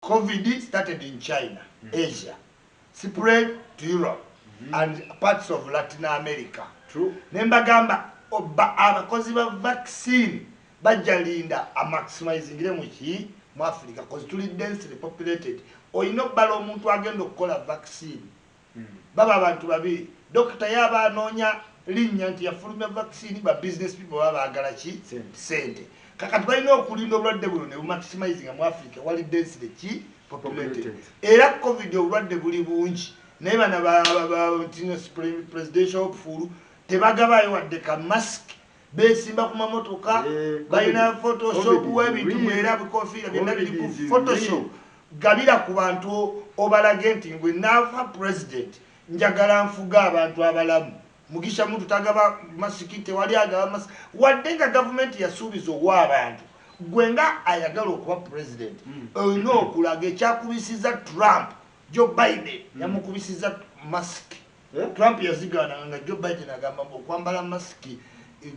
COVID started in China, Asia, spread to Europe and parts of Latin America. True. Nembagamba abakozi ba vaccine bajalinda maximizing mu Africa because tuli densely populated. Oyino balo omuntu agenda okukola vaccine. Baba abantu babiri. Doctor yaba anonya linnya nti yafulumya vaccine ba business people baba agala ki sente. Kakati balina okulinda obulwadde buno ne maximizing mu Africa wali densely ki populated. Era COVID obulwadde buli bungi. Naye bana ba presidential hopeful tebagabayo wadde ka mask besimba ku mamotoka balina photoshop webintu mwera bikofiira byonna biri ku photoshop gabira ku bantu obalage nti ngwe nafa president njagala nfuga abantu abalamu mugisha muntu tagaba masiki tewali agaba masiki wadde nga government yasuubiza owa abantu gwe nga ayagala okuba president olina okulaga ekyakubisiza Trump Joe Biden yamukubisiza mask Trump yazigana nga Joe Biden agamba okwambala mask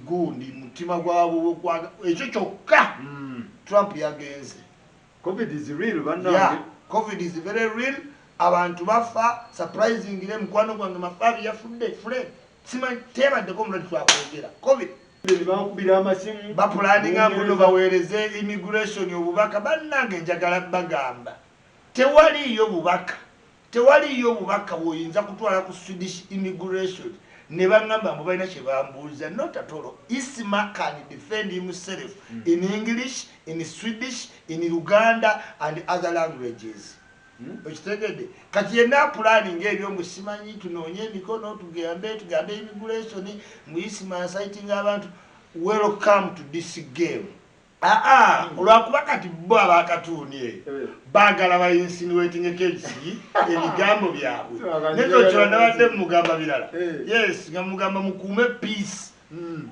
gundi mutima gwabo ekyo kyokka Trump yagenze. COVID is real bana. Yeah, COVID is very real. Abantu bafa surprisingly mukwano gwange mafabi yafudde fule sima teba de ko mulati twakwogera COVID bakubira amasimu bapulaning ambuno baweereze immigration obubaka bannange njagala bagamba tewaliyo bubaka bwoyinza kutwala ku Swedish immigration ne bangamba mbu balina kye bambuuza not at all. Isma can defend himself in English, in Swedish, in Luganda and other languages. Okitegedde kati yenna planning ebyo musimanyi tunoonye emikono tugambe immigration mu Isma citing abantu welcome to this game. Olwakuba kati bo abakatuunye bagala bayinsinuating ekesi ebigambo byabwe nezo kyonna badde mugamba birala. Yes nga mugamba mukuume peace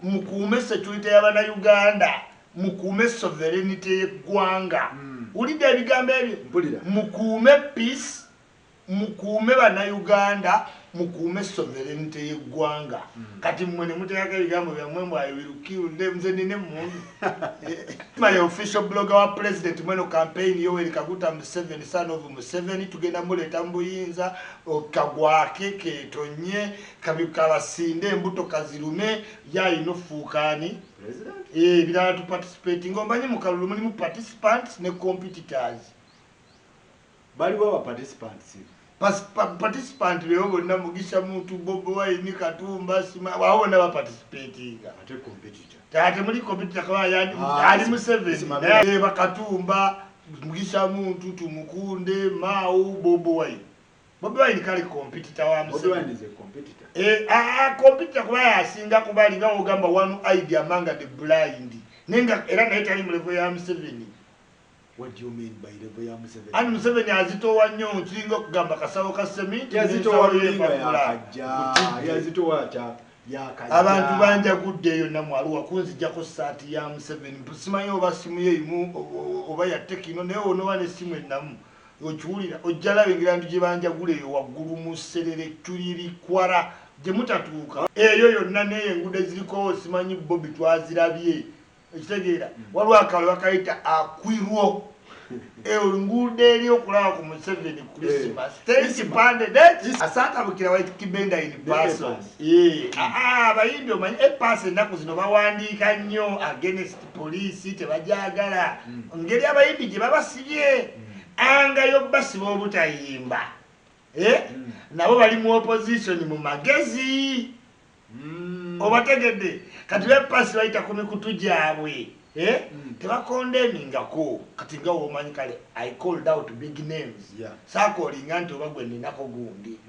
mukuume security y'Abannayuganda mukuume sovereignty y'eggwanga. Ulidde ebigambo ebyo mukuume peace mukuume Bannayuganda mukuume sovereignty y'eggwanga. Kati mmwe ne muteekako ebigambo byammwe mbw I will kill them nze nine mundu. My official blogger wa president mweno campaign Yoweri Kaguta Museveni son of Museveni tugenda muleeta mbuyinza kagwake ketonye kabasinde embuto kazirume yayino fuukani birala tu participating ombanyi mukalulu mulimu participants ne competitors. Baliwo aba participants participant leo bonna mugisha muntu Bobo Wine Katumba sima wabona ba participating ate competitor tate muri competitor kwa yani ali Museveni naye bakatumba mugisha muntu tumukunde Mau Bobo Wine kali competitor wa Museveni. Bobo Wine is a competitor competitor kwa yasinga kubali nga ogamba one idea manga the blind nenga era naye tali mu level ya Museveni. What do you mean by level ya Museveni? Ani Museveni azitowa nnyo nsinga kugamba kasawo ka sementi yazitowa cha yakajja abantu banja guddeyo namwalu wakunzijjako saati ya Museveni simanyi oba simu yeimu oba ya tekino naye onowa ne simu ennamu okiwulira ojjala bengira ntu gye banjaguleyo waggulu mu sserere tulirikwara gye mutatuuka eyo yonna naye enguudo eziriko simanyi Bobi twazirabye ekitegeera waliwo akalo bakayita akwirwo enguudo eri okulaba ku Museveni Christmas tekipande asatabukira White Kibenda in person. Abayimbi omanyi epasi ennaku zino bawandiika nnyo against police tebajagala ngeri abayimbi gye babasibye angayo basiba obutayimba nabo bali mu opposition mu magezi obategedde kati bepasi bayita ku mikutu gyabwe tebakondemingako kati nga womanyi kale I called out big names sakolinga nti oba gwe ninako gundi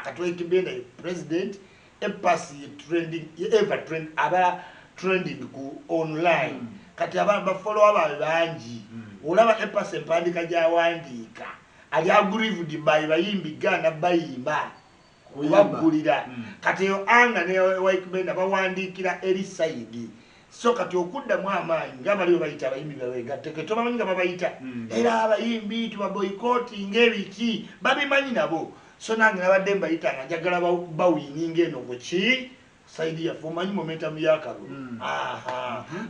kati White Kibenda president epasi trending ever trend aba trending ku online kati aba bafollow ababe bangi olaba epasi empandika gyawandiika ali aggrieved by bayimbi gana bayimba kubagulira kati yo anga ne White Kibenda bawandiikira eri side so kati okuddamu amaanyi nga baliwo bayita abayimbi bawegatteke tobamanyi nga babayita era abayimbi tubaboycotting ebiki babimanyi nabo so nange nabadde mbayita nga njagala bawininga eno kuki saidi yaffe omanyi momentum yakalo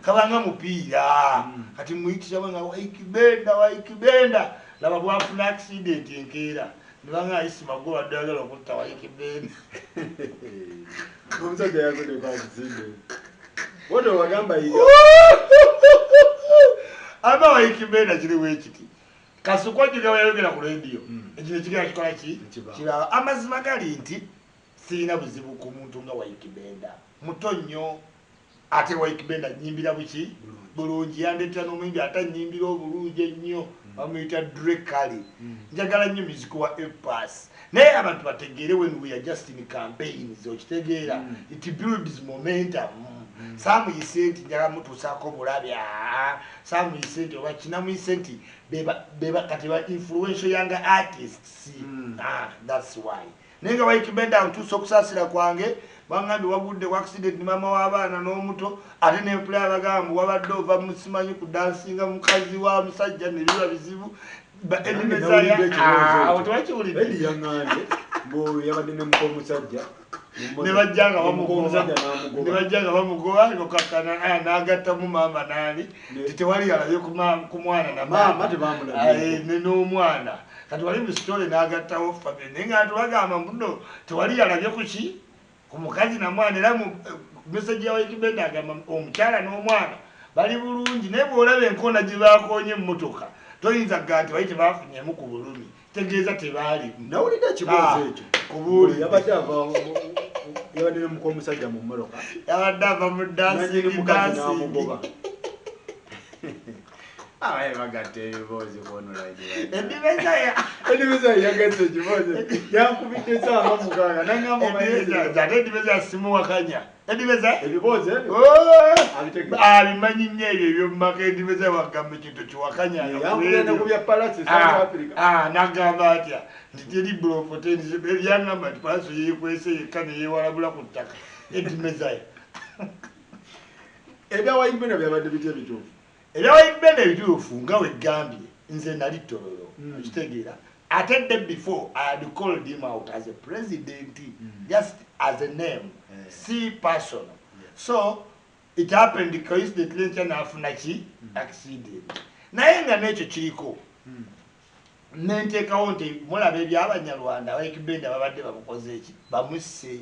kabanga mupiira kati muyitira nga White Kibenda laba bwafuna accident enkeera nibanga Isima gwe waddagala okutta Waikibenda omusajja yakodde kwa accident woto wagamba yiga aba Waikibenda kiriwo ekiti kasukwa kigawa yayogera ku radio ekino kigera kikola ki kiraba amazima gali nti sirina buzibu ku muntu nga Waikibenda muto nnyo ate Waikibenda nyimbira buki bulungi yandetera n'omwimbi ate nyimbira obulungi ennyo bamuyita Drekali njagala nnyo music wa Epas naye abantu bategeere when we are just in campaigns okitegeera it builds momentum samuyise nti njagala mutuusaako bulabya samuyise nti oba kinamuyise nti beba kati ba influential younger artists that's why naye nga Waikibenda ntuusa okusaasira kwange bangambi wagudde ku accident mama w'abaana n'omuto ate n'empula abagamba wabadde ova musimanyi ku dansinga mukazi wa musajja ne biba bizibu awo tewakiwulidde edi yaŋŋambye mbu yabadde ne muko omusajja ne bajjanga bamugoba nokakkana n'agattamu maama naani titewali yalabye ku mwana namama n'omwana kati wali mu sitole n'agattawo famire naye nga tubagamba mbuno tewali yalabye kuki ku mukazi na mwana era meseji ya Waikibenda agamba omukyala n'omwana bali bulungi naye bw'olaba enkoona gye baakoonye emmotoka toyinza kugaa nti bali tebaafunyemu ku bulumi tegeeza tebaali nawulidde ekibuuzo ekyo kubuuli yabadde ne muko omusajja mu mmoloka yabadde ava mu dansingi abaye bagatta ebiboozi endibeza yagatta ekiboozi yankubidde saama mukaaga nangamba endibeza simuwakanya endibeza ebiboozi abimanyi nnyo ebyo ebyomumaka endibeza wagamba ekintu kiwakanyakubya palasi nagamba atya nti teri bulofoteni ebyangamba nti palasi yeekwese yekka neyewalabula ku ttaka endibezaya ebya Waikibenda byabadde bitya ebituufu era Waikibenda ebituufu nga wegambye nze nali Tororo okitegeera ate the before I had called him out as a president just as a name see person so it happened coincidentally nafuna ki accident naye nga n'ekyo kiriko nenteekawo nti mulaba ebyabanyarwanda Waikibenda babadde bamukoze eki bamusse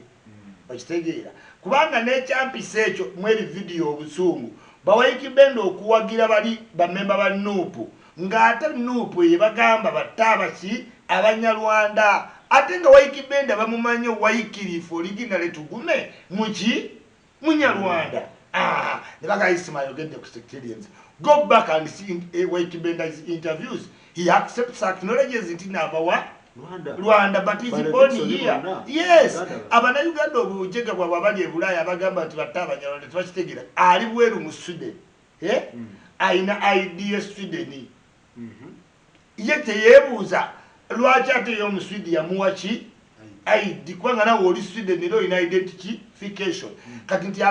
okitegeera kubanga n'ekyampisa ekyo mweri vidiyo obusungu Waikibenda okuwagira bali bamemba ba Nuupu ng'ate Nuupu ye bagamba batabaki abanyarwanda ate nga Waikibenda bamumanyi waikirifu originally tugume muki munyarwanda ne baga Isima yogedde ku sectarians go back and see Waikibenda's interviews he accepts acknowledges nti nabawa Rwanda but is born here yes abana Uganda obujega bwa babali ebulaya abagamba nti batabanyarwanda tebakitegeera ali bweru mu Sweden aina ID Sweden yete yebuuza lwaki ate yo mu Sweden yamuwaki ID kwanga nawe oli Sweden ilo ina identification kati nti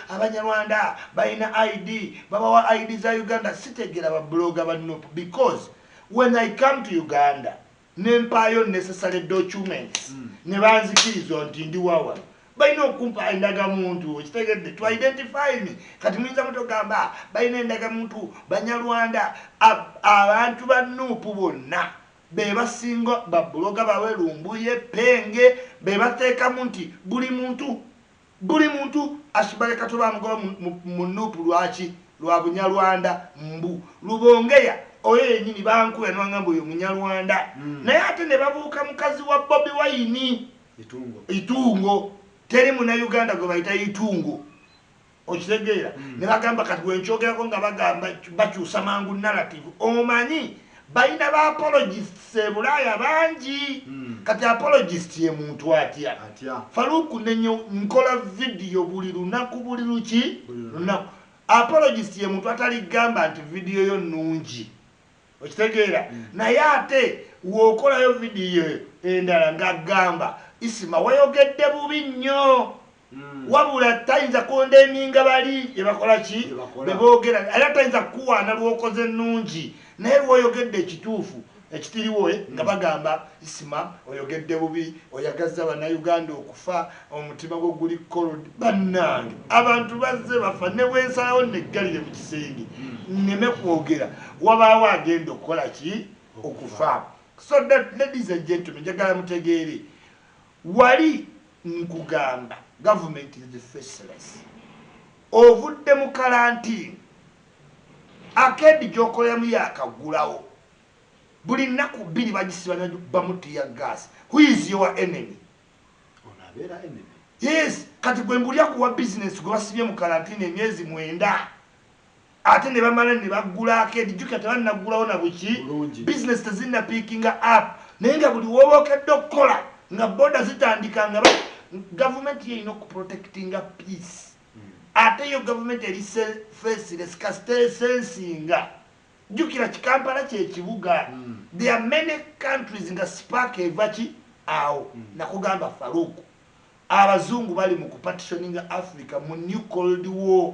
abanyarwanda baina ID babawa ID za Uganda sitegeera ba blogger ba Nuupu because when I come to Uganda nempayo necessary documents ne banzikiriza nti ndi wawa baina okumpa endaga muntu kitegedde to identify me kati muyinza mutogamba baina endaga muntu banyarwanda abantu ba Nuupu bonna be basinga babloga bawe lumbuye penge be bateekamu nti buli muntu asibaleka tobamugoba mu Nuupu lwaki lwa bunyarwanda mbu lubongeya oyo yenyini bankuya nwangamba oyo munyarwanda naye ate ne babuuka mukazi wa Bobi Wine itungo teri muna Uganda gwe bayita itungo okitegeera ne bagamba kati wenkyogerako nga bagamba bakyusa mangu narrative omanyi balina ba apologists ebulaya bangi kati apologist ye muntu atya Faruku nenyo nkola video buli lunaku buli luki lunaku apologist ye muntu ataligamba nti video yo nungi okitegeera naye ate wokolayo video endala ngagamba Isima wayogedde bubi nnyo wabula tayinza kondeminga bali ebakola ki beboogera era tayinza kuwaana lwokoze ennungi naye lwoyogedde ekituufu ekitiriwo nga bagamba Isima oyogedde bubi oyagaza bannayuganda okufa omutima gwo guli cold bannange abantu bazze bafa ne bwensalawo neggalire mu kisenge nneme kwogera wabaawo agenda okukola ki okufa. So that, ladies and gentlemen, njagala mutegeere wali nkugamba government is faceless. Ovudde mu karantini akedi gyokoleramu yakagulawo buli nnaku bbiri bagisiba bamutiya gas. Who is your enemy? Onabeera enemy. Yes, kati gwe mbulya kuwa business gwe basibye mu karantini emyezi 9 ate ne bamala ne bagula akedi jjuka tebannagulawo na buki business tezinna picking up naye nga buli woobokedde okukola nga boda zitandika nga government ye ino protecting peace. Ate yo government eri faceless kasite sensinga jukira Kampala kye kibuga. There are many countries nga spark evachi awo nakugamba Faruku abazungu bali mu kupatitioning Africa mu new cold war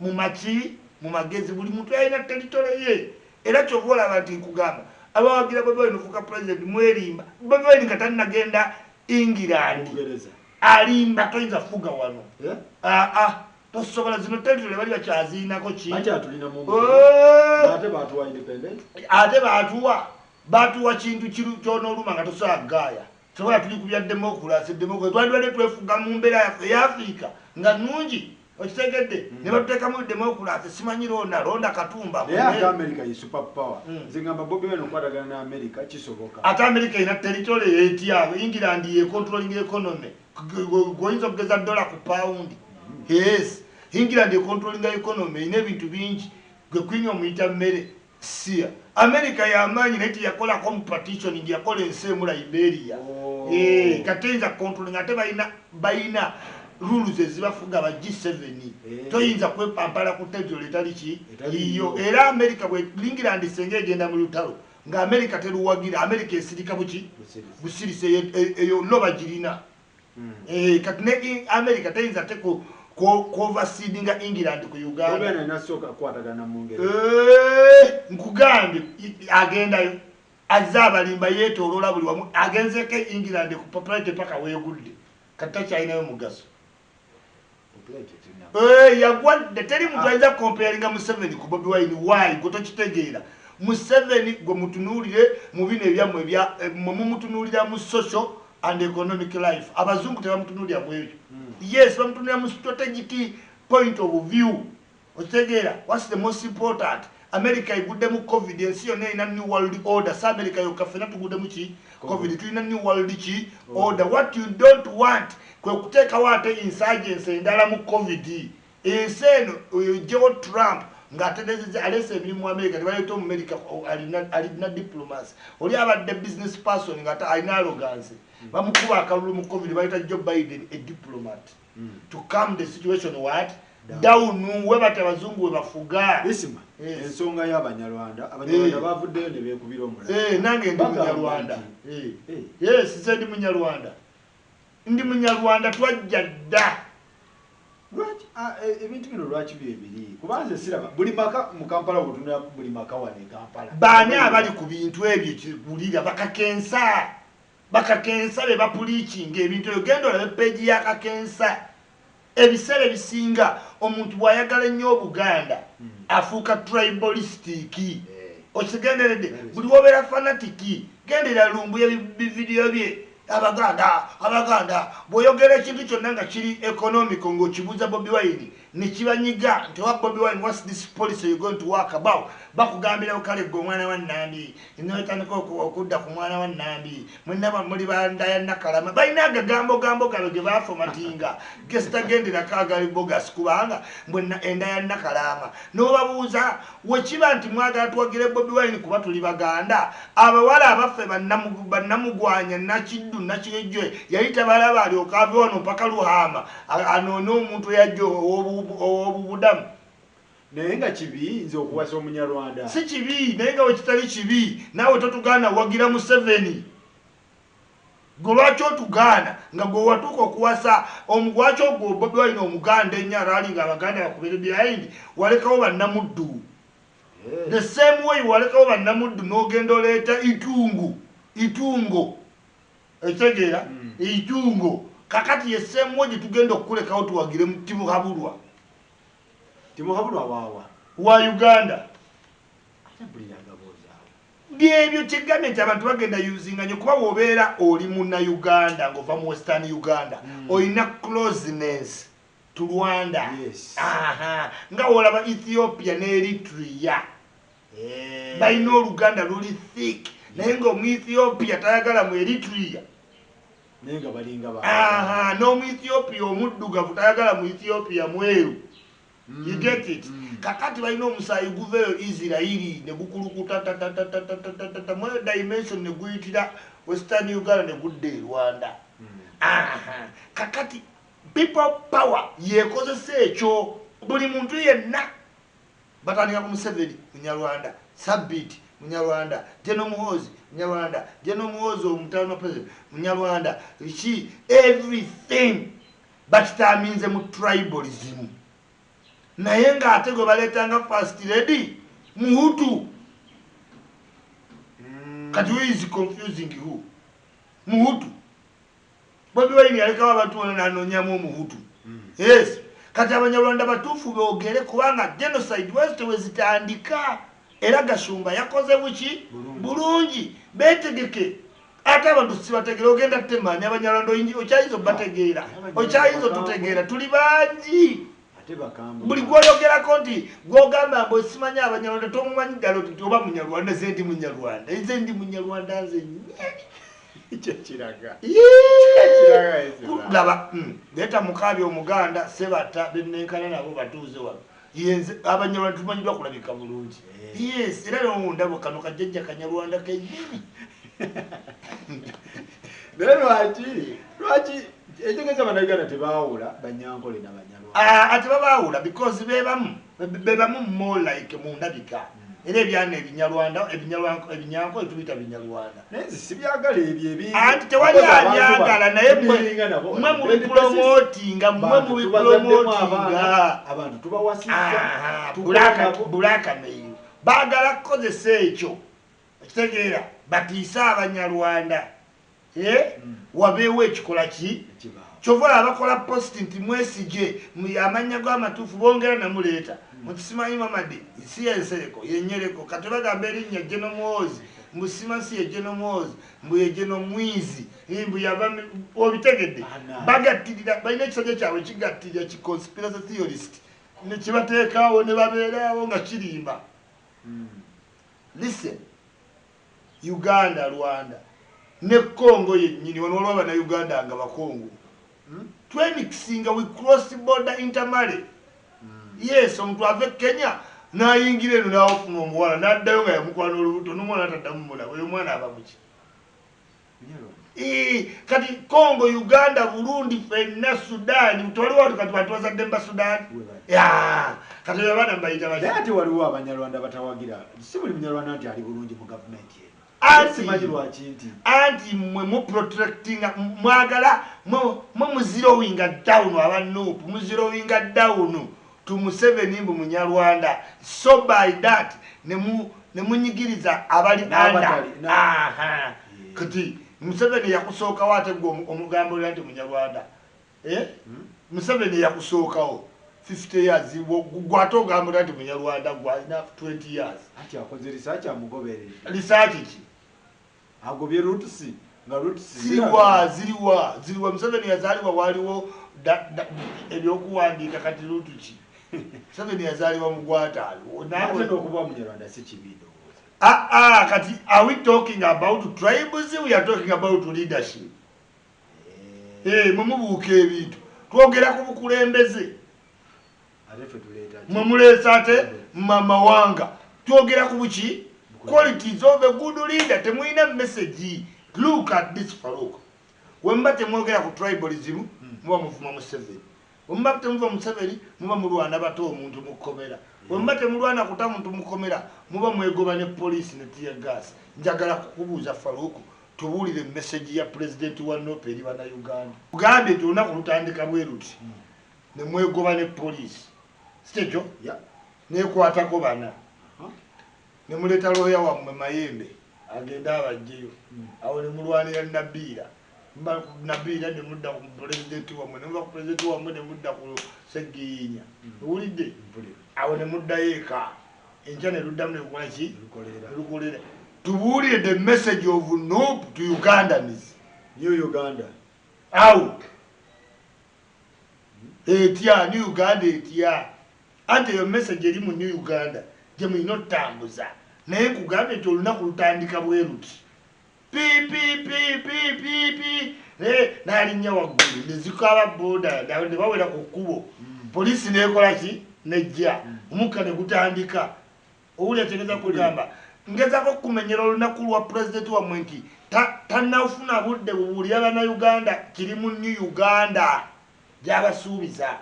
mu machi mu magezi buli muntu ayina territory ye era kyovola abantu nkugamba abawagira baba enofuka president mwerimba baba nga tanagenda England alimba toyinza fuga wano tosobola zino territory bali bakyaziinako ki ate batuwa kintu kyonooluma nga tosobola gaaya sobola tuli kubya democracy twandibadde twefuga mu mbeera yaffe eya Africa nga nungi okitegedde ne batuteekamu democracy simanyi londa Katumba naye America yi super power zingamba Bobi Wine okwatagana na America kisoboka ate America ina territory etyawe England ye controlling economy goyinza okugeza $1 ku pound. Yes, England ye controlling economy ine ebintu bingi gwe kwinya omuyita mmere sia. America yamanyi neti yakola competition yakola ensemu Liberia. Katenza controlling ate bayina rules ezibafuga ba G7 toyinza kwepampala ku territory etali iyo era America bwe England senge egenda mu lutalo nga America teruwagira America esirika buki busirise eyo loba girina kati ne America tayinza teko overseeding England ku Uganda. Obena nasoka kwatagana mu ngeri nkugambe agendayo azabalimba yetolola buli wamu agenzeke England ku populate paka wegudde kata China yo mugaso yagwadde teri muntu ayinza comparinga Museveni ku Bobi Wine. Why gotokitegeera Museveni gwe mutunuulire mu bino ebyammwe ebya mumutunuulira mu social and economic life. Abazungu tebamutunuulira mu ebyo. Yes, bamutunuulira mu strategic point of view. Okitegera what's the most important? America igudde mu COVID ensi yonna ina new world order. Sa America yokafena tugudde mu ki COVID tulina new world ki order. What you don't want kwe kuteeka wate insurgency endala mu COVID enseno Joe Trump ngatenezeze alese emirimu mu America tebaleeta mu America alina diplomacy oli abadde business person ngata alina arrogance bamukuba akalulu mu COVID baleeta Joe Biden a diplomat to calm the situation what down webate abazungu webafuga isima ensonga y'Abanyarwanda bavuddeyo ne beekubira omulala nange ndi Munyarwanda yes ndi Munyarwanda ndi Munyarwanda twajja dda lwaki ebintu bino lwaki bibiri kubanze siraba buli maka mu Kampala otunula buli maka wane Kampala baani abali ku bintu ebyo kibulira bakakensa be bapuliikinga ebintu ebyo genda olabe peegi y'akakensa ebiseera ebisinga omuntu bw'ayagala ennyo Obuganda afuuka tribalistic okigenderedde buli wobeera fanatiki gendera lumbuye bividiyo bye abaganda bw'oyogera ekintu kyonna nga kiri economic ng'okibuuza Bobi Wine ne kibanyiga nti wa Bobi Wine what's this policy you going to work about bakugambira kale gwe omwana wa Nambi inotandika okudda ku mwana wa Nambi mwenna muli banda ya Nakalama balina agagambo gabe ge bafomatinga gesitagendera kagali bogas kubanga mbwenna enda ya Nakalama n'obabuuza wekiba nti mwagala tuwagire Bobi Wine kuba tuli baganda abawala abaffe bannamugwanya nakiddu nakirejwe yayita balaba alyoka ave wano mpaka Luhama anoone omuntu yajja obubudamu naye nga kibi nze okuwasa Omunyarwanda si kibi naye nga wekitali kibi naawe totugaana wagira Museveni gwe lwaki otugaana nga gwe watuuka okuwasa omugwaki ogwo Bobi Wine omuganda ennyala ali nga abaganda bakubere behind walekawo bannamuddu the same way walekawo bannamuddu n'ogenda oleeta itungo ekitegeera itungo kakati ye same way tugenda okukulekawo tuwagire Timuhabulwa waawa wa Uganda byebyo kigambye nti abantu bagenda usinga nnyo kuba wobeera oli munnayuganda ng'ova mu western uganda olina closeness to Rwanda. Yes. Nga olaba Ethiopia ne Eritrea balina oluganda luli thick naye ng'omu Ethiopia tayagala mu Eritrea nenga balinga n'omu Ethiopia omuddugavu tayagala mu Ethiopia mweru. You get it? Kakati balina omusaayi guveeyo Israeli ne gukulukuta mu dimension ne guyitira Western Uganda ne gudda e Rwanda. Kakati people power yekozesa ekyo buli muntu yenna batandika ku Museveni Munyarwanda, Sabiti Munyarwanda, General Muhoozi Munyarwanda, General Muhoozi omutano president Munyarwanda, everything bakitaminze mu tribalism. Naye ng'ate gwe baleetanga first lady Muhutu. Kati who is confusing who? Muhutu. Bobi Wine yalekawo abantu bonna n'anoonyamu Omuhutu. Yes. Kati Abanyarwanda batuufu boogere kubanga genocide West wezitandika era Gashumba yakoze buki bulungi beetegeke. Ate abantu sibategeera ogenda temaanya Abanyarwanda okyayinza obbategeera okyayinza otutegeera tuli bangi. Buli gwoyogerako nti gwogamba mbu osimanya Abanyarwanda tomumanyi ddala oti oba Munyarwanda nze ndi Munyarwanda nze ndi Munyarwanda nze kyekiraga laba leeta Mukaabya Omuganda Sebata bennenkana nabo batuuze wano yenze Abanyarwanda tumanyibwa kulabika bulungi. Yes era ndabo kano kajjajja Kanyarwanda kennyini. naye lwaki etegeza Bannayuganda tebaawula Banyankole n'Abanyarwanda? Ate babaawula because bebamu more like mu ndabika. Era ebyana ebinyanko etubita Binyarwanda. Naye nze sibyagala ebyo ebintu. Anti tewali abyagala naye mmwe mubipromotinga abantu tubawasisa blackmail. Baagala kukozesa ekyo ekitegeera batiisa Abanyarwanda. Wabeewo ekikola ki kyova abakola post nti Mwesigye amanya g'amatuufu bongera namuleeta mukisimanyi Mamadi si yensereko yenyereko kati bagamba erinnya General Muhoozi mbu simansi ye General Muhoozi mbu ye General Mwizi mbu yava obitegedde bagattirira balina ekisajja kyabwe kigattirira ki conspiracy theorist ne kibateekaawo ne babeeraawo nga kirimba. Listen, Uganda, Rwanda ne Congo yennyini wano waliwo Abannayuganda nga Bakongo twemikisinga we cross border intermarry. Yes, omuntu ave Kenya n'ayingira eno n'awafuna omuwala n'addayo nga yamukwano olubuto n'omwana ataddamu mula oyo omwana aba muki. Kati Congo, Uganda, Burundi, ffenna Sudan tewaliwo watu kati bantu bazadde mba Sudan. Kati oyo abaana mbayita naye ate waliwo Abanyarwanda batawagira si buli Munyarwanda nti ali bulungi mu gavumenti ye. Anti mwe mu protectinga mwagala mu zeroing down abanupu mu zeroing down to Museveni mbu Munyarwanda, so by that ne munyigiriza abali anda. Kati Museveni yakusooka wate gwo omugambo lyanti Munyarwanda. Museveni yakusookawo 50 years gwate ogamba lyanti Munyarwanda gwalina 20 years. Ati akoze research amugoberere. Research ki? Agobye Rutsi nga Rutsi ziriwa Museveni yazaliwa waliwo ebyokuwandiika kati Rutuki. Museveni yazaliwa mu Gwataali. Nawe okuba Munyarwanda si kibido. Kati are we talking about tribes? We are talking about leadership. Mumubuuka ebintu twogera ku bukulembeze mwemuleesa ate mumawanga twogera ku buki qualities of a good leader. Temulina message. Look at this Farouk. Wemba temwogera ku tribalism muba muvuma Museveni. Wemba temuva Museveni muba mulwana bato omuntu mukomera. Wemba temulwana kuta muntu mukomera muba mwegoba ne police ne tear gas. Njagala kukubuuza Farouk tubuulire message ya president wa Nope eri Bannayuganda. Uganda tulina kulutandika bweruti ne mwegoba ne police. Sitejo nekwatako bana ne muleta loya wammwe Mayembe agenda abajjeyo awo ne mulwanira Nabiira Nabiira ne mudda ku president wammwe ne muva ku president wammwe ne mudda ku Segiyinya owulidde awo ne muddayo eka enkya ne luddamu ne kukola ki lukolera tubuulire the message of Nuupu to Ugandans. New Uganda. How? Etya, New Uganda etya. Ante your message eri mu New Uganda. Gye mulina otambuza. Naye nkugambye nti olunaku lutandika bwe luti. Pi. N'alinnya waggulu ne zikaaba booda ne bawera ku kkubo. Poliisi n'ekola ki? Nejja. Omukka ne gutandika. Owuli ategeeza kugamba. Ngezako kumenyera olunaku lwa pulezidenti wammwe nti tannafuna budde bubuulira bannayuganda kiri mu New Uganda gy'abasuubiza.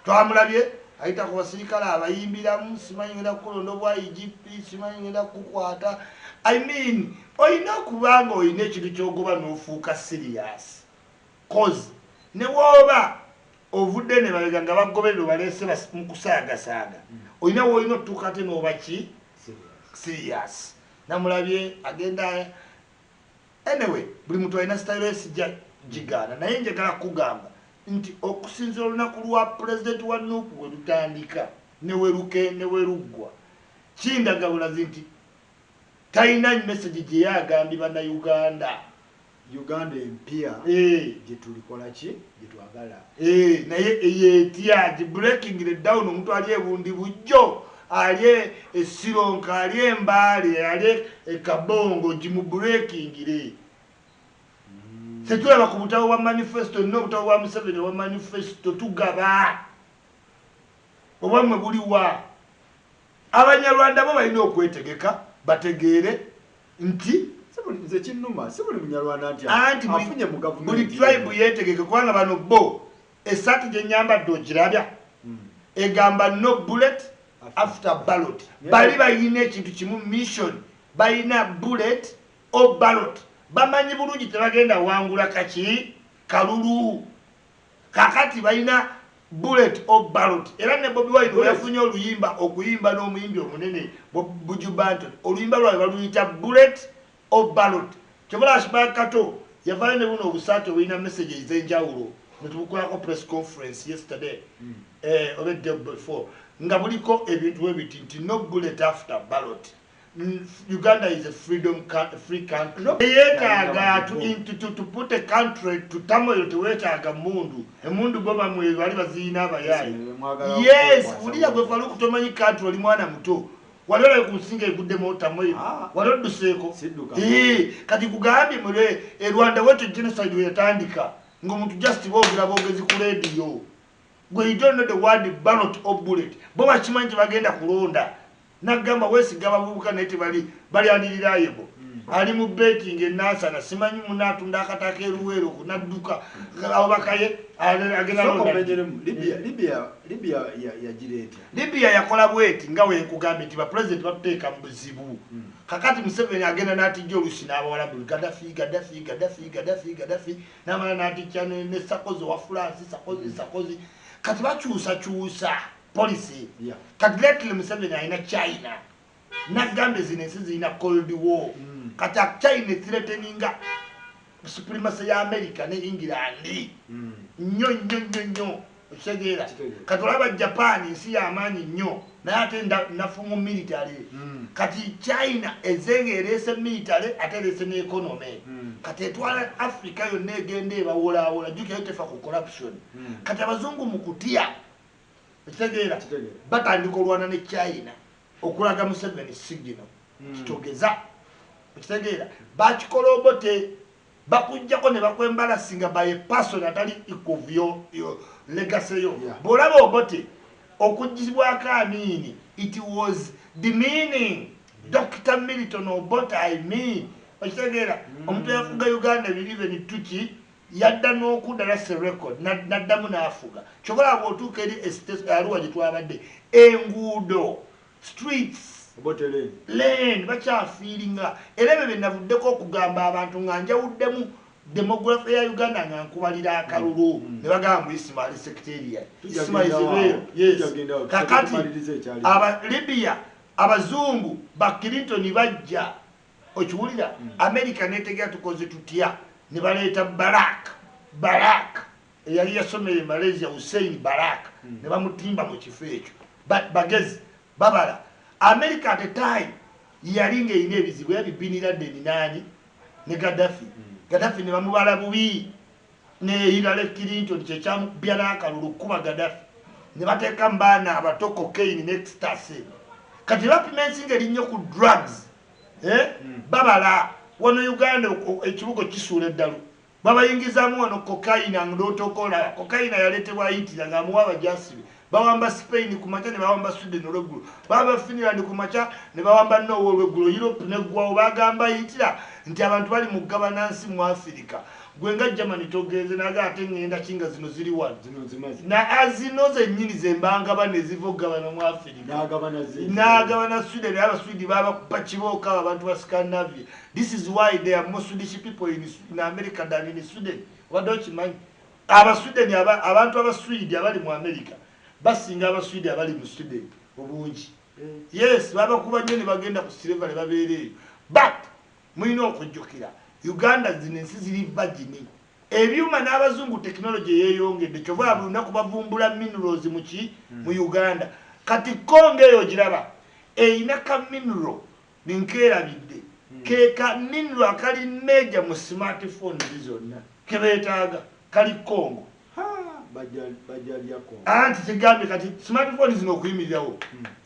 Twamulabye ayita ku basirikale abayimbiramu, simanyi ngenda kukulonda obwa IGP, simanyi ngenda kukwata. I mean, oyina kubanga oyina ekintu ky'ogoba n'ofuuka serious. Cause ne wooba ovudde ne babega nga bagoberera baleese mu kusaagasaaga. Oyina woyina otuuka ate n'oba ki? Serious. Namulabye agenda. Anyway, buli muntu alina style esijja gigaana. Naye njagala kugamba nti okusinziira olunaku lwa pulezidenti wa Nuupu we lutandika ne we luggwa, kindaga bulazi nti talina message gye yagambye bannayuganda. Uganda empya gye tulikola ki gye twagala. Naye eyetya breaking it down. Omuntu ali ebundi bujjo, ali esironka, ali embaale, ali ekabongo gimubreakingire. Setulaba ku butabo bwa manifesto n'obutabo bwa Museveni wa manifesto tugaba. Obwamwe buliwa. Abanyarwanda bo balina okwetegeka bategeere nti nze kinnuma si buli munyarwanda nti afunye mu gavumenti. Buli tribe yeetegeke kubanga bano bo esaati gye nyambadde ogirabya egamba no bullet after ballot. Bali balina ekintu kimu mission, balina bullet or ballot. Bamanyi bulungi tebagenda wangula kaki kalulu. Kakati balina bullet or ballot. Era ne Bobi Wine yafunye oluyimba okuyimba n'omuyimbi omunene Buju Banton. Oluyimba lwawe baluyita bullet or ballot. Kyobola Ashbakato yavaayo ne buno obusaate obulina message ez'enjawulo. Netubukolako press conference yesterday. Or the day before. Nga buliko ebintu ebiti nti no bullet after ballot. Uganda is a free country. Yetaaga to put a country to turmoil to wetaaga mundu. Emundu baba mwe bali bazina abayayi. Yes, ulira gwe falu kutomanyi country oli mwana muto. Walole kusinga egudde mu turmoil. Walodduseeko. Kati kugambye mwe Rwanda wetu genocide yatandika. Ngomuntu just boogera boogezi ku radio. Gwe you don't know the word ballot or bullet. Bo bakimanyi bagenda kulonda. Nagamba wesiga babuuka neti bali aniriraayebo. Ali mu betting enasa na simanyi munatunda akataka eruwero kunadduka abakaye agenda Libya ya jireti. Libya yakola bweti nga we nkugambye nti ba president batuteeka mu buzibu. Kakati Museveni agenda n'atijja olusi n'abawala buli Gaddafi n'amala n'atijja ne Sarkozy wa France Sarkozy kati bakyusa policy. Kati lately Museveni alina China. Nagambe zino ensi zirina Cold War. Kati China threateninga supremacy ya America ne England. Nnyo. Okitegera. Kati olaba Japan nsi ya amaanyi nnyo. Naye ate nafumu military. Kati China ezengerese military ate erese ne economy. Kati etwala Africa yonna egenda ebawoolawola jjukira tefa ku corruption. Kati abazungu mu kutya Okitegera batandika olwana ne China okulaga Museveni signal kitogeza. Okitegera bakikola obote bakujjako ne bakwembala singa by a person atali equal yo legacy yo. Bolaba obote okujjibwako Amini, it was demeaning Dr. Milton Obote. I mean Okitegera omuntu yafuga Uganda believe ni tuki yadda n'okudala se record naddamu n'afuga. Kyobola bw'otuuka eri estate Arua gye twabadde enguudo streets lane bakyafiiringa. Era ebyo bye navuddeko okugamba abantu nga njawuddemu demography ya Uganda nga nkubalira akalulu ne bagamba Ismail secretariat Ismail Zebero. Yes. Kakati Libya abazungu ba Clinton bajja okiwulira America netegera tukoze tutya ne baleeta Barak eyali yasomere Malaysia Hussein Barak ne bamutimba mu kifo ekyo bagezi babala. America at the time yali ng'erina ebizibu yabibinira Deni nani ne Gaddafi Gaddafi ne bamubala bubi ne Hillary Clinton kyekyamubya n'akalulu kuba Gaddafi ne bateeka mbaana abato cocaine ne ecstasy kati bapima ensinga erinnyo ku drugs babala wano Uganda ekibugo kisuula eddalu babayingizaamu wano cocaine ng'otokola cocaine yaleetebwa Hitler ng'amuwa abajasibe bawamba Spain ku makya ne bawamba Sweden olweggulo baba Finland ku makya ne bawamba Norway olweggulo Europe neggwawo bagamba Hitler nti abantu bali mu gabanansi mu Africa gwe nga Germany togenze naga ate ngenda kinga zino ziri wano na azino zennyini zembanga bane zivo gabana mu Africa n'agabana Sweden aba Sweden baba kupakiboka abantu ba Scandinavia. This is why there are more Swedish people in America than in Sweden. What don't you mind? Aba Sweden abantu aba Sweden abali mu America basinga aba Sweden abali mu Sweden obungi. Yes baba kuba nnyo ne bagenda ku silver ne babeereyo but mulina okujjukira Uganda zinensi ziri bagini ebyuma n'abazungu technology yeyongedde kyova abulunaku bavumbula minerals mu Uganda kati Kongo eyo giraba eyina ka mineral ninkeerabidde keka mineral akali major mu smartphone zonna kebeetaaga kali Kongo anti kigambe kati smartphone zino okuyimirirawo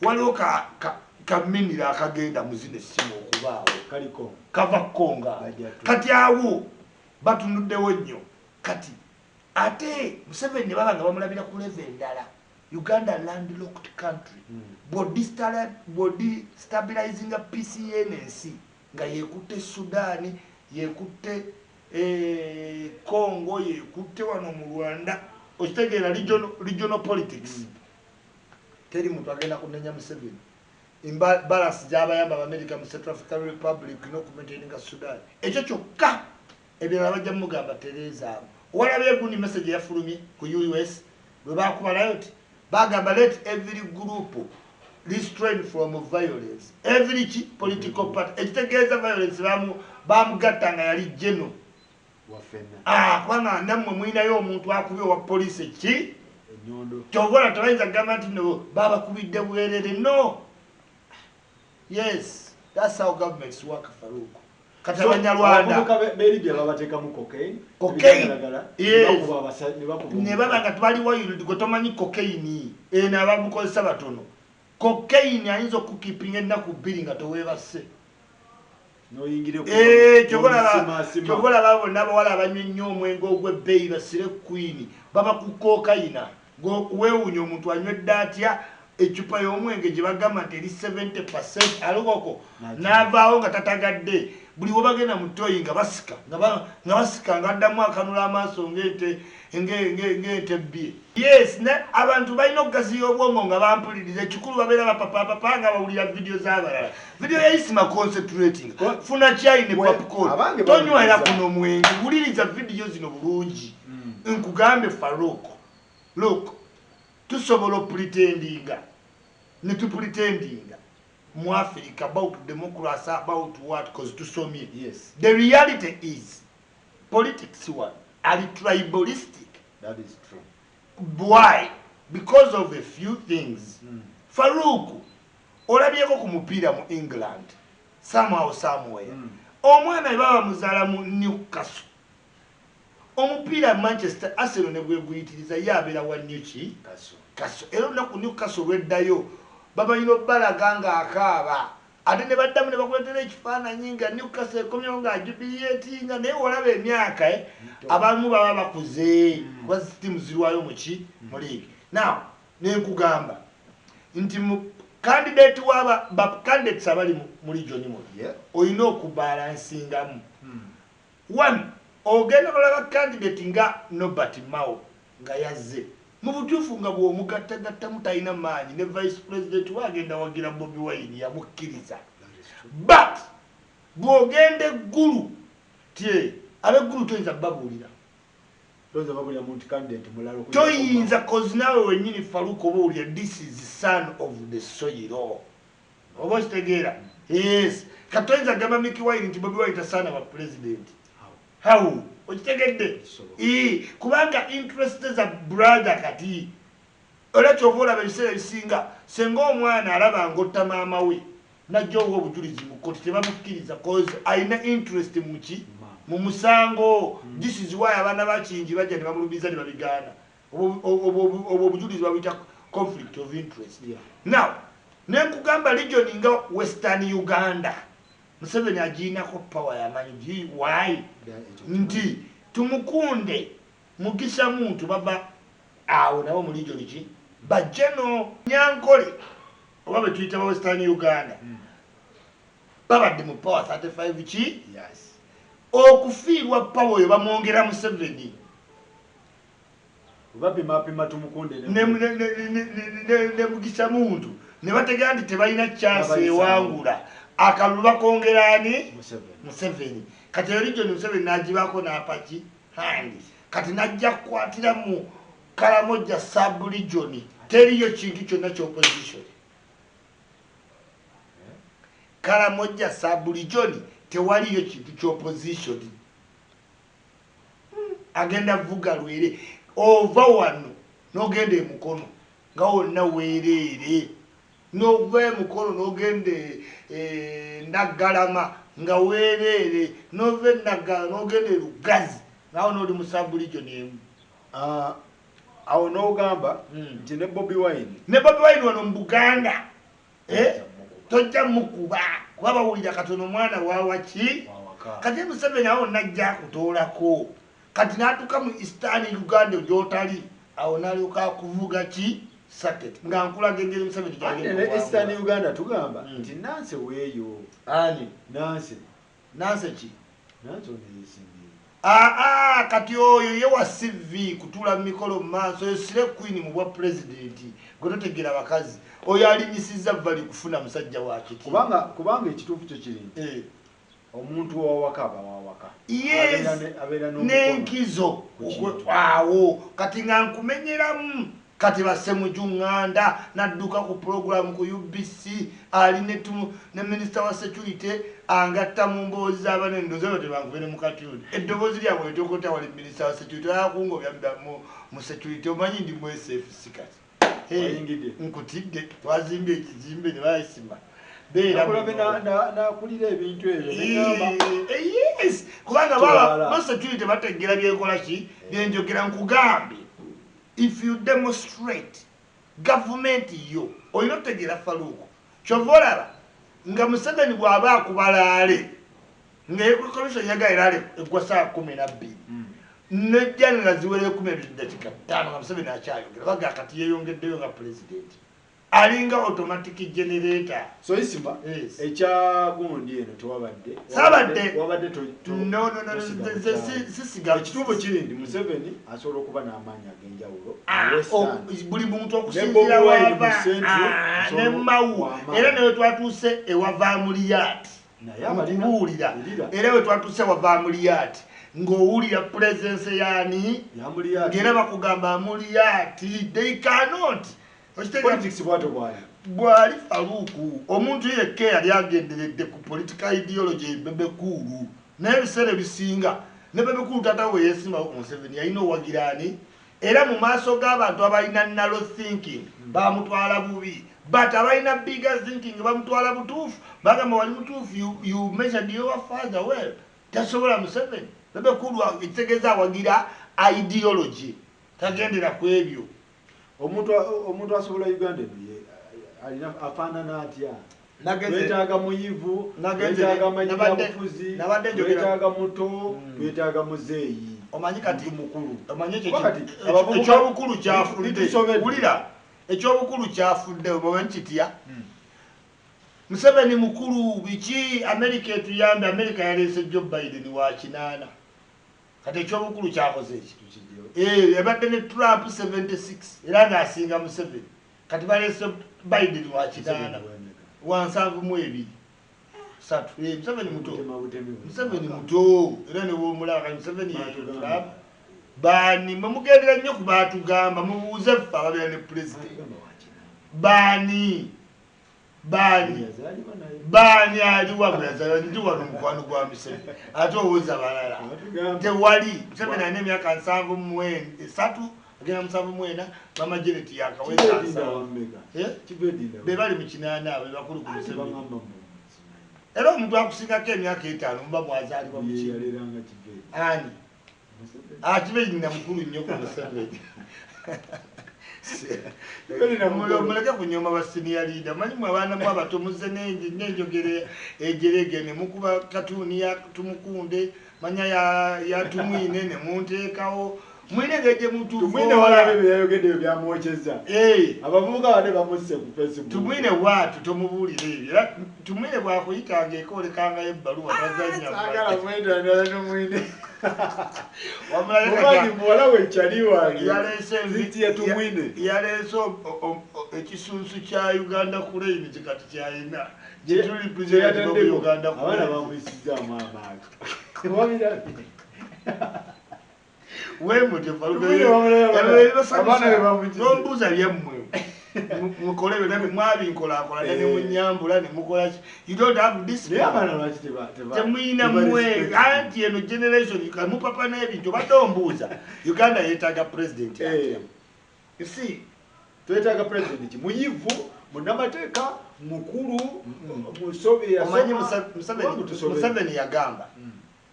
waliwo ka mineral akagenda mu zino essimu okubaawo kava Konga kati awo batunuddewo nnyo kati ate Museveni baba nga bamulabira ku level endala Uganda landlocked country body stabilizing a PCNC nga yekutte Sudan yekutte Congo yekutte wano mu Rwanda okitegeera regional politics teri muntu agenda kunenya Museveni balance jabayamba America mu Central African Republic no kumaintain Sudan ekyo kyokka ebirala bajja mugamba Teresa walabye gundi message yafulumye ku US bwe bakuba riot bagamba let every group restrain from violence every political party ekitegeeza violence bamugatta nga yali general kubanga nammwe mwinayo omuntu akubye wa police enyondo kyobola tebayinza kugamba nti no babakubidde bwerere no. Yes, that's how governments work, Farouk. Katabanya Rwanda. Belibya babateka mu cocaine. Yes. Ne baba nga twali wayulu gotomanyi cocaine ena bamukozesa batono. Cocaine ayinza okukipinga ennaku bbiri nga towebase. Noyingire ku. Kyobola babo n'abawala abanywa nnyo omwenge ogw'ebbeeyi basire queen baba ku cocaine. Weewunya omuntu anywedde atya echupa y'omwenge gye bagamba nti eri 70% alokoko n'avaawo nga tatagadde buli we bagenda mu toyi nga basika nga addamu akanula amaaso ng'ente bbye. Yes abantu balina okugaziya obwongo nga bampuliriza ekikulu babeera bapapa nga bawulira vidiyo z'abalala vidiyo yayisima concentrating funa chai ne popcorn tonywera kuno mwenge wuliriza vidiyo zino bulungi nkugambe Farouk look tusobola pretendinga mu Africa about democracy about what because tusomye. Yes, the reality is politics are tribalistic. That is true. Why? Because of a few things. Farouk olabyeko ku mupiira mu England somehow somewhere omwana baba muzaala mu Newcastle omupiira Manchester Arsenal ne gweguyitiriza yabeera wa Newcastle era naku Newcastle lweddayo babayino balaga nga akaaba ate ne baddamu ne bakuletera ekifaananyi nga Newcastle ekomyewo nga ajubiyeetinga naye olaba emyaka abamu baba bakuze kuba tiimu zirwayo mu league. Now nenkugamba nti candidate candidates abali mu region muno olina okubalansingamu. One ogenda olaba candidate nga Norbert Mao nga yazze mu butuufu nga bw'omugattagattamu talina maanyi ne vice president wagenda wagira Bobi Wine yamukkiriza but bw'ogenda eggulu ab'eggulu toyinza babuulira toyinza kozi naawe wennyini Farouk oba owulira this is son of the soil oba okitegeera. Yes katoyinza gamba Mickey Wine nti Bobi Wine tasaana ba president how okitegedde kubanga interest za brother kati olwa kyoba olaba ebiseera ebisinga senga omwana alaba ngotta maama we najja owa obujulizi mu kkooti tebamukkiriza cause alina interest muki mu musango. This is why abaana bakingi bajja ne bamulubiza ne babigaana. Obwo obujulizi babuyita conflict of interest. Now nenkugamba region nga Western Uganda Museveni agiinako power yamanyi why nti tumukunde Mugisha muntu baba awo nabo mu region ki bajeno Nyankole oba betuyita ba Western Uganda babadde mu power 35 ki okufiirwa power yo bamwongera Museveni bapima tumukunde ne Mugisha muntu ne bategera nti tebalina chance ewangula akalulu bakongerani Museveni kati region Museveni najibako n'apaki handi kati najja kukwatira mu Karamoja sub region teriyo kintu kyonna ky'opposition. Karamoja sub region tewaliyo kintu ky'opposition. Agenda vuga lwere ova wano n'ogenda emukono nga wonna weereere n'ova emukono n'ogende Naggalama nga weereere n'ova Naggala n'ogende Lugazi ngawo n'oli mu sub region emu. Awo n'ogamba nti ne Bobi Wine wano mu Buganda tojja mukuba kuba bawulira katono omwana wawaki kati Museveni awo najja kutoolako kati n'atuuka mu Eastern Uganda gy'otali awo n'alyoka kuvuga ki saket nga nkulaga engeri Museveni gy'agenda Eastern Uganda tugamba nti Nanse weeyo ani Nanse ki Nanse oneesimbi kati oyo ye wa CV kutula mikolo maaso yosire queen mu bwa president gototegera bakazi oyo alinyisiza vali kufuna musajja wa kiti kubanga ekituufu kyo kiri omuntu wawaka abeera n'enkizo awo kati nga nkumenyeramu kati basemujunganda nadduka ku program ku UBC ali ne minister wa security angatta mu mboozi z'abanene ndozo tebanguvene mu katuni eddoboozi lyabwe etokota wali minister wa security akungo byabda mu security omanyi ndi mu SF sikati nkutidde twazimbye ekizimbe ne bayisima nakulira ebintu ebyo yes kubanga baba mu security bategera byekola ki byenjogera nkugambe. If you demonstrate government yo oyina otegera Faruku kyovolaba nga Museveni bw'aba akubalaale nga commission yagairaale egwa saa 12 nejja nga ziwere 12:05 nga Museveni akyayogera baga kati yeeyongeddeyo nga president alinga automatic generator so isima ekyagundi eno tewabadde wabadde no sisiga ekituufu kiri ndi Museveni asobola okuba n'amaanyi ag'enjawulo buli muntu okusinzira wava ne Mawu era newe twatuuse ewava muliyati okubuulira era we twatuuse wava muliyati ng'owulira presence yaani ng'era bakugamba muliyati they cannot politics bwali Faruku omuntu yekka yali agenderedde ku political ideology bebekulu n'ebiseera bisinga ne bebekulu tata we yeesimbawo ku Museveni yalina owagiraani era mu maaso g'abantu abalina narrow thinking bamutwala bubi but abalina bigger thinking bamutwala butuufu bagamba wali mutuufu you measured your father well tasobola Museveni bebekulu ekitegeeza awagira ideology tagendera ku ebyo. Omuntu asobola Uganda alina afaanana atya wetaaga muyivu wetaaga manyigabufuzi wetaaga muto wetaaga muzeeyi omanyi kati mukulu ekyobukulu kyafudde wulira ekyobukulu kyafudde omanyi kitya Museveni mukulu biki America etuyambe America yaleese Joe Biden wa 8 kati ekyobukulu kyakoze ekitu yabadde ne Trump 76 era ng'asinga Museveni kati baleese Biden wa 8 wansanvu mu ebiri satu Museveni muto era ne womulaka Museveni Trump bani mugendera nnyo ku baatugamba mubuuze ffe ababeera ne president bani aliwa brazil ndi wano mukwano gwa Museveni ate owooza balala tewali Museveni alina emyaka 73 agenda 74 mama Janet yakaweza be bali mu 8 abe bakulu ku Museveni era omuntu akusingako emyaka 5 mba mwazaalibwa mu ki yaliranga Kiveri ani Kiveri nyina mukulu nnyo ku Museveni muleke kunyoma ba senior leader manyi mwe abaana mu abato muzze n'enjogere egerege ne mukuba katuuni ya tumukunde manya ya tumwine ne munteekawo mwine geje mutu tumwine walabe byayogedde byamwocheza abavubuka bade bamusse ku Facebook tumwine watu tomubulire ebyo tumwine bwakuyitanga ekolekanga ebbaluwa tazanya sagala mwenda ndala mwine wamulaye muwala we kyali wange yaleese ekisunsu kya Uganda Crane kikati kyayina gyetuli president of Uganda abana bamuyisizaamu amaaka wemuti nombuuza byammwe mukolebe nabe mwabinkolakola ne munyambula ne mukola ki you don't have discipline temuyina mwe anti eno generation kamupapa n'ebintu badde ombuuza Uganda yeetaaga president you see twetaaga president muyivu munamateeka mukulu musobe omanyi Museveni yagamba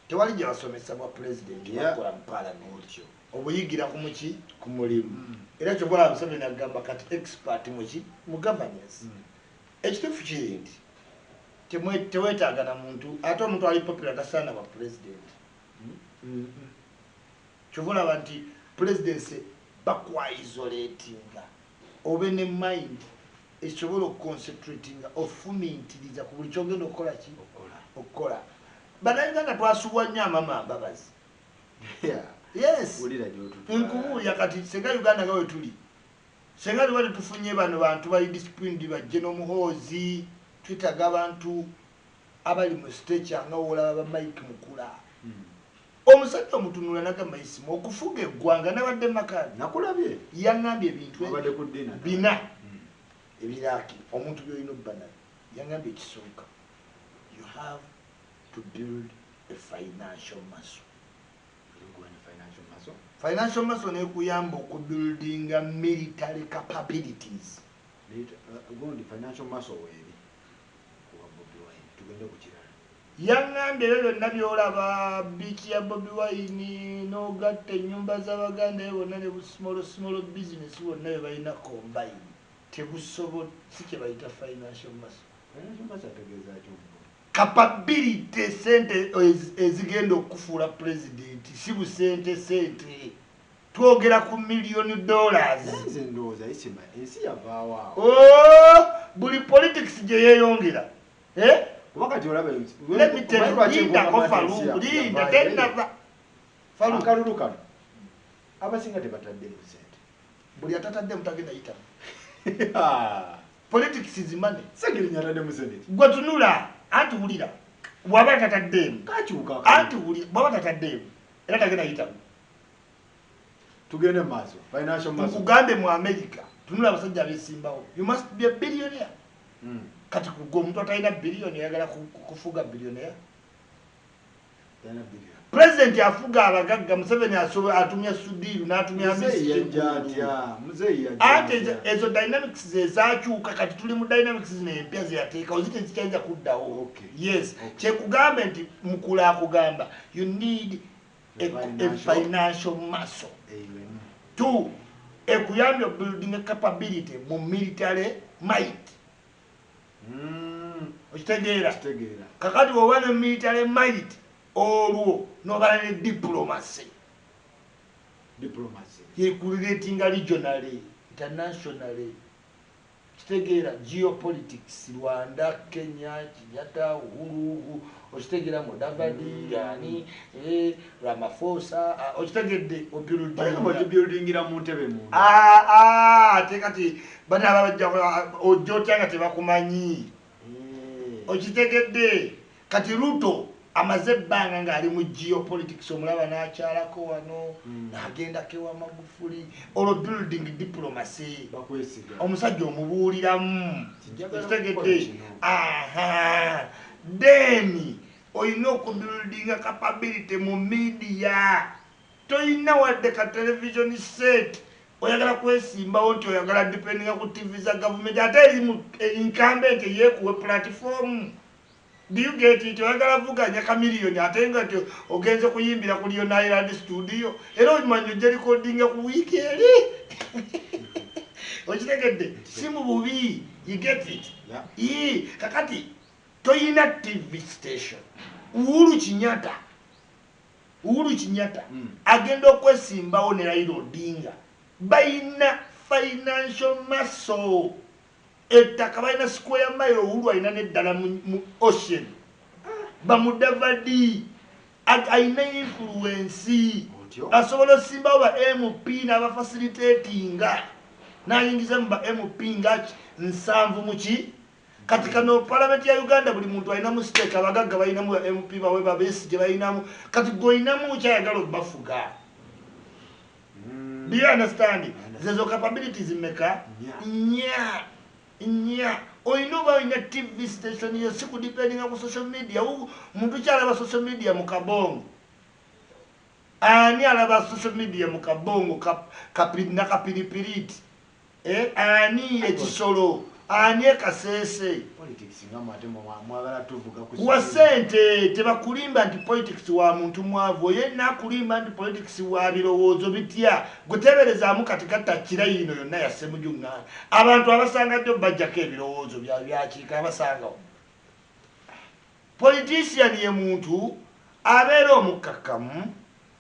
tewali gye basomesa bwa president bakola mu parliament obuyigira ku muki ku mulimu era kyokola Museveni agamba kati expert muki mu governance ekituufu kiri nti teweetaaga na muntu ate omuntu ali popular tasaana bwa president kyokolaba nti presidency bakwaisolatinga obe ne mind ekisobola okuconcentratinga ofumintiriza ku buli kyogenda okukola ki okukola Bannayuganda twasubwa nnyo amama mbabazi yes nkubuulya kati senga Uganda nga we tuli senga liwali tufunye bano bantu bali disciplined bajje n'omuhoozi twetaaga abantu abali mu stature nga wolaba ba Mike Mukula omusajja omutunula nagamba isimu okufuga eggwanga nabadde makani nakulabye yaŋŋambye ebintu bina ebiraki omuntu byolina obbana yaŋŋambye ekisooka you have to build a financial muscle. Financial muscle ne kuyamba ku building military capabilities. Financial muscle webi kuba Bobi Wine tugende ku kirala. Yaŋŋambye ebyo byonna byolaba biiki ya Bobi Wine n'ogatta ennyumba z'Abaganda bonna ne small business bonna bye balina combine tebusobola si kye bayita financial muscle. Financial muscle ategeeza ki? Capability sente ezigenda okufuula president si busente sente twogera ku $1,000,000 nze ndowooza isima ensi yavaawo buli politics gye yeeyongera kuba kati olaba linda tenava akalulu kano abasinga tebataddemu sente buli atatadde mutagenda yitamu politics zimane segirinya ataddemu sente gwe tunula anti wulira bwaba tataddeemu kakyuka anti wulira bwaba tataddeemu era tagenda yitamu tugende maaso financial muscle mukugambe mu America tunula abasajja abesimbawo you must be a billionaire kati kugwa omuntu atalina billion yagala kufuga billionaire president afuga abagagga Museveni atumya Sudiru n'atumya ate ezo dynamics zezakyuka kati tuli mu dynamics zino empya zeyateeka ozite zikyayinza kuddawo yes kyekugambe nti Mukula akugamba you need a financial muscle two ekuyambye building capability mu military might okitegeera kakati woba ne military might olwo nobala ne diplomacy yekuliratinga regionally internationally kitegeera geopolitics Rwanda Kenya Kenyatta Uhuru okitegeera Mudavadi yani Ramaphosa okitegedde obuildingira mu ntebe mu ate kati bana abajja ojotyanga tebakumanyi okitegedde kati Ruto amaze ebbanga ng'ali mu geopolitics omulaba n'akyalako wano n'agenda kewa Magufuli olwo building diplomacy omusajja omubuuliramu kitegedde then oyina okubuildinga capability mu media toyina wadde ka television set oyagala kwesimbawo nti oyagala dependinga ku TV za government ate eri mu incumbent yeekuwe platform Do you get it? Oyagala vuganya kamiliyoni ate nga ogenze kuyimbira ku Lion Island studio era omanyi ojja recordinga ku wiiki eri okitegedde si mu bubi. You get it? Kakati toyina TV station. Uhuru Kenyatta agenda okwesimbawo ne Raila Odinga bayina financial muscle. Ettaka balina square mile Uhuru alina neddala mu ocean bamudavadi alina influence asobola osimbawo ba MP n'abafacilitatinga n'ayingiza mu ba MP nga 7 muki kati kano parliament ya Uganda buli muntu alina mu stake abagagga balina mu MP bawe babesi gye balinamu kati goyinamu kyayagala okubafuga. Do you understand? Zezo capabilities meka nya oyina oba oyina TV station yo siku depending on social media. Muntu kyalaba social media mu kabongo ani alaba social media mu kabongo kapiripiriti ani ekisolo ani ekasese politics ngamate mwagala tuvuga ku wa sente tebakulimba nti politics wa muntu mwavu yenna kulimba nti politics wa birowoozo bitya guteberezaamu katikata kirayino yonna yasse mu jungana abantu abasanga ddyo bajjako ebirowoozo byakiika abasangawo. Politician ye muntu abeera omukkakkamu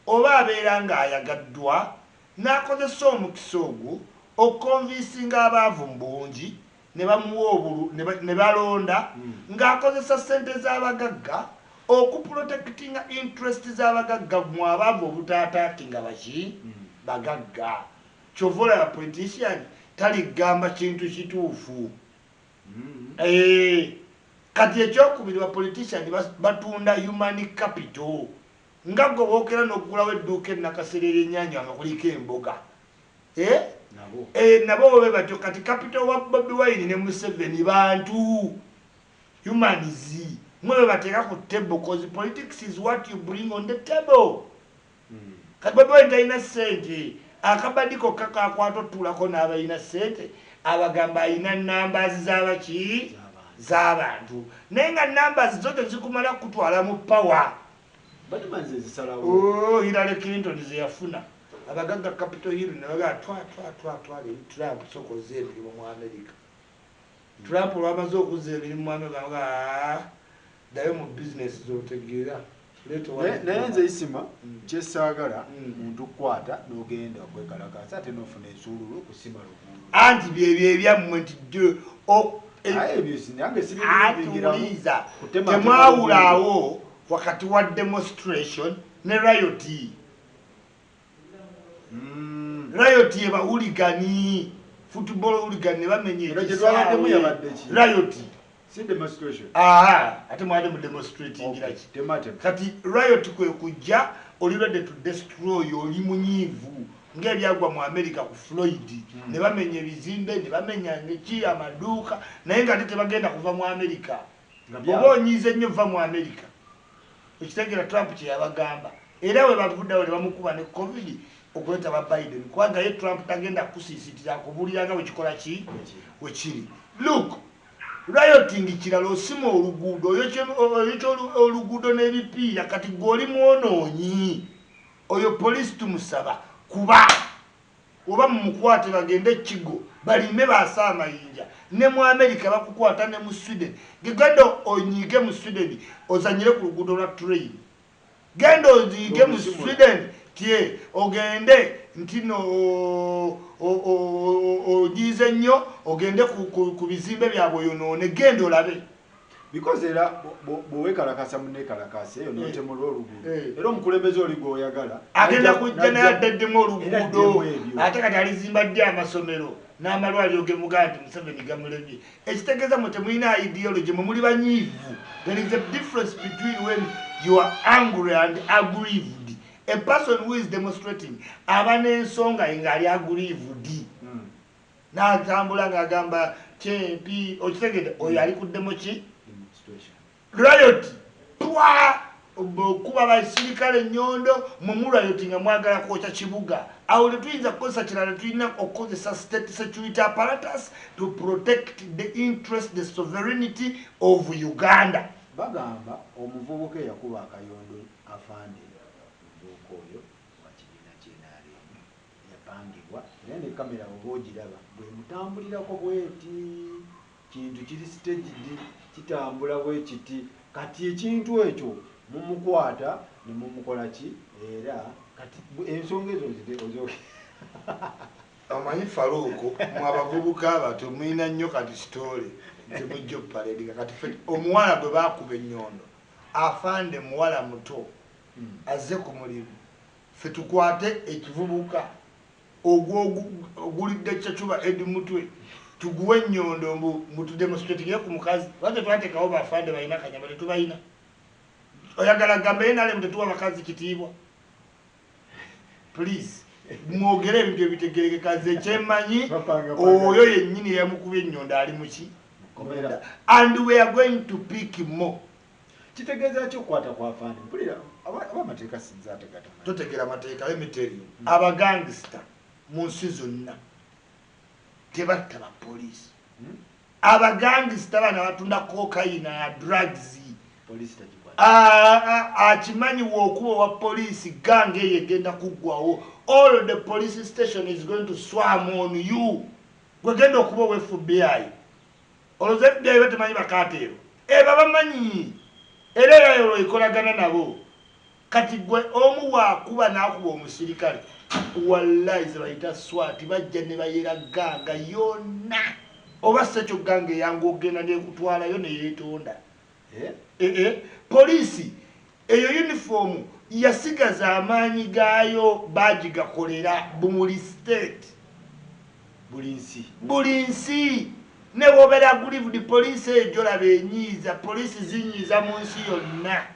oba abeera ng'ayagaddwa n'akozesa omukisa ogwo okukonvinsinga abaavu mu bungi ne bamuwa obulu ne balonda ng'akozesa ssente z'abagagga okuprotectinga interest z'abagagga mu abaavu obutaataakinga baki bagagga. Kyova olaba politician taligamba kintu kituufu. Kati ekyokubiri ba politician batunda human capital nga gwe bookera n'okugulawo edduuka ennakaserera ennyanja nga kuliko emboga nabo be batyo. Kati capital wa Bobi Wine ne Museveni bantu humans mwe be bateeka ku table cause politics is what you bring on the table. Kati Bobi Wine talina ssente akabadiko kakakwata otuulako n'abalina ssente abagamba alina numbers z'abaki z'abantu naye nga numbers zo tezikumala kutwala mu power. Hillary Clinton zeyafuna abagagga Capitol Hill ne bagaa twale Trump sokoze emirimu mu America. Trump olwamaze okuza emirimu mu America dayo mu business zotegeera naye nze isima kyesaagala muntu kukwata n'ogenda okwekalakasa ate n'ofuna ensuululu okusima luguudo anti byebyo ebyammwe nti atuliza temwawulaawo wakati wa demonstration ne riot. Riot eba huligani football hooligan ne bamenye riot si demonstration ate mwade mu demonstrating laki kati riot kwe kujja oli ready to destroy oli munyivu ng'ebyagwa mu America ku Floyd ne bamenye ebizimbe ne bamenya neki amaduuka naye nga tebagenda kuva mu America oba onyize nnyo va mu America. Ekitegera Trump kye yabagamba era we bavuddawo ne bamukuba ne covid okuleta ba Biden kubanga ye Trump tagenda kusiisitira kubulira nga wekikola ki wekiri. Look, rioting kirala osima oluguudo oyo oluguudo n'ebipiira kati gw'oli mwonoonyi oyo polisi tumusaba kuba oba mumukwate bagende ekigo balime baasa amayinja ne mu America bakukwata ne mu Sweden genda onyiige mu Sweden ozanyire ku luguudo lwa train genda onyiige mu Sweden tie ogende ntino ojize nnyo ogende ku bizimbe byabwe yonoone genda olabe because era bwewekalakasa munekalakasa eyo notemulwa oluguudo era omukulembeze oli gweoyagala agenda kujja naye addaddemu oluguudo ate kati alizimba ddi amasomero n'amalwaliro gemugaa nti Museveni gamulemye. Ekitegeeza mwe temulina ideology mwe muli banyiivu. There is a difference between when you are angry and aggrieved. A person who is demonstrating aba n'ensonga nga ali aggrieved n'atambula ng'agamba kyempi okitegedde oyo ali kuddemu ki riot kuba basirikale nnyondo mumulwayoti nga mwagala kwokya kibuga awo tetuyinza kukozesa kirala tulina okukozesa state security apparatus to protect the interest, the sovereignty of Uganda. bagamba omuvubuka eyakuba akayondo afande omuvubuka oyo wa kibiina ky'NRM yapangibwa era ne kamera oba ogiraba bwemutambulirako bweti kintu kiri staged kitambula bwe kiti kati ekintu ekyo mumukwata ne mumukola ki era kati ensonga ezo ozo amanyi Faruuko mu abavubuka abato mulina nnyo kati sitole temujja okupaledika kati omuwala gwe bakuba ennyondo afande muwala muto azze ku mulimu ffe tukwate ekivubuka ogulidde kyacuba edi mutwe tuguwe ennyondo mutudemonstratinge ku mukazi lwaki twatekawo bafande balina kanyama tetubalina oyagala gambe nalemu tetuwa bakazi kitiibwa please mwogere ebintu ebitegerekeka nze kyemmanyi oyo yennyini yamukubye ennyondo ali muki and we are going to pick more kitegeeza ki okukwata kwa fande mpulira aba amateeka sinza ategata totegera amateeka lemiterio abagangsta mu nsi zonna tebatta bapoliisi abagangsta bana batunda kokayina ya drugs poliisi takikwata akimanyi wookuba wa poliisi gange eyo egenda kuggwawo all the police station is going to swarm on you gwegenda okuba owa FBI olwoza FBI batemanyi bakateero eba bamanyi era erayo ekolagana nabo kati gwe omu waakuba n'akuba omusirikale wallahi ze bayita swati bajja ne bayera ganga yonna oba sekyo ganga eyange ogenda nekutwalayo neyeetonda poliisi eyo uniform yasigaza amaanyi gaayo bagigakolera bumuli state buli nsi ne wobeera aggrieved poliisi ejo laba enyiiza poliisi zinyiiza mu nsi yonna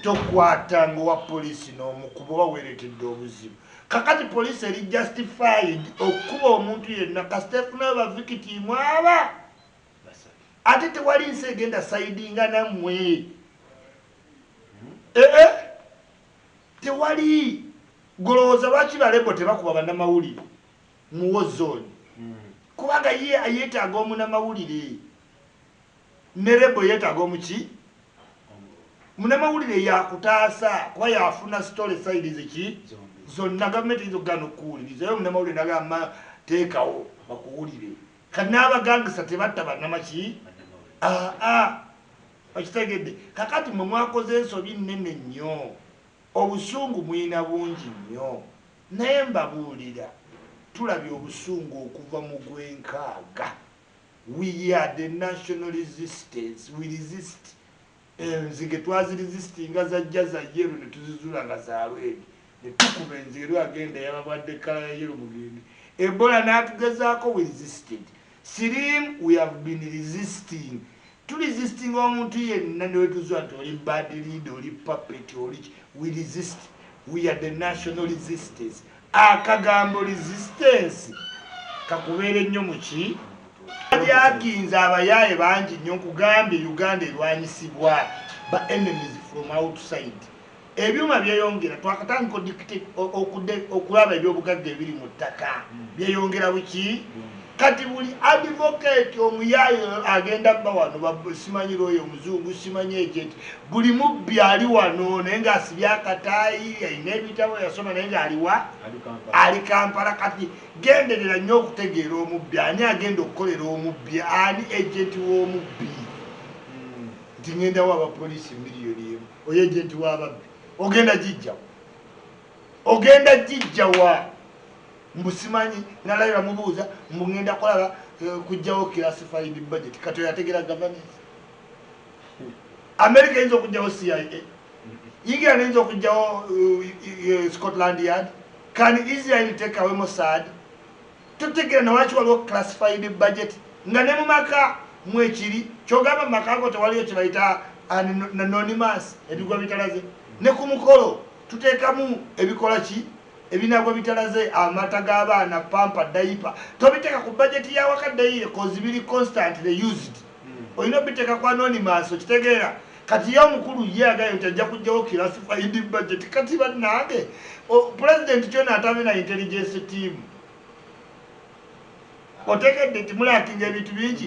tokwatanga owa poliisi n'omukuba oba weeretedde obuzibu kakati poliisi eri justified okukuba omuntu yenna kasitefunayo bavikitiimu aba ate tewali nsi egenda sayidinga nammwe tewali golowooza lwaki balebo tebakuba bannamawulire muwo zooni kubanga ye yeetaaga omunamawulire ne lebo yeetaaga omuki munamawulire yakutaasa kuba yafuna story side ziki zonna gavumenti izogana okuwuliriza yo munamawulire nagamba teekawo bakuwulire kati n'abagangisa tebatta bannamaki okitegedde kakati mwe mwakoze ensobi nnene nnyo obusungu mwina bungi nnyo naye mbabuulira tulabye obusungu okuva mu gwenkaaga we are the national resistance we resist enzige twaziresistinga zajja za yero ne tuzizula nga zalwedi ne tukuba enzige lwagenda yababwadde kala ya yero mugende ebola n'atugezaako we resisted sirim we have been resisting turesisting omuntu yenna newetuzwa nti oli bad lead oli puppet oli we resist we are the national resistance akagambo resistance kakubeere nnyo muki lyakinza abayaaye bangi nnyo nkugambye Uganda erwanyisibwa ba enemies from outside ebyuma byeyongera twakatandika okulaba ebyobugagga ebiri mu ttaka byeyongera buki kati buli advocate omuyaayo agenda bba wano simanyira oyo omuzungu simanyi ejenti buli mubbi ali wano naye ngaasibye akataayi alina ebitabo yasoma naye ngaaliwa ali Kampala kati genderera nnyo okutegeera omubbi ani agenda okukolera omubbi ani ejenti w'omubbi nti ngendawo abapoliisi miliyoni emu oyo ejenti w'ababbi ogenda gijjawa mbusimanyi nalabira mubuuza mbugenda kulaba kujjawo classified budget kati yategera governance America yinza okujjawo CIA England yinza okujjawo Scotland Yard can Israel take away Mossad tutegera nawaki waliwo classified budget nga ne mu maka mwekiri kyogamba makago tewaliyo kibayita anonymous ebigwa bitalaze ne ku mukolo tuteekamu ebikola ki ebinagwa bitalaze amata g'abaana pampa daipa tobiteeka ku budget ya wakadde cause biri constantly used olina obiteeka ku anonymous okitegeera kati ye omukulu ye agaye nti ajja kujjawo classified budget kati bannange president kyona atabe na intelligence team otegedde nti mulakinga ebintu bingi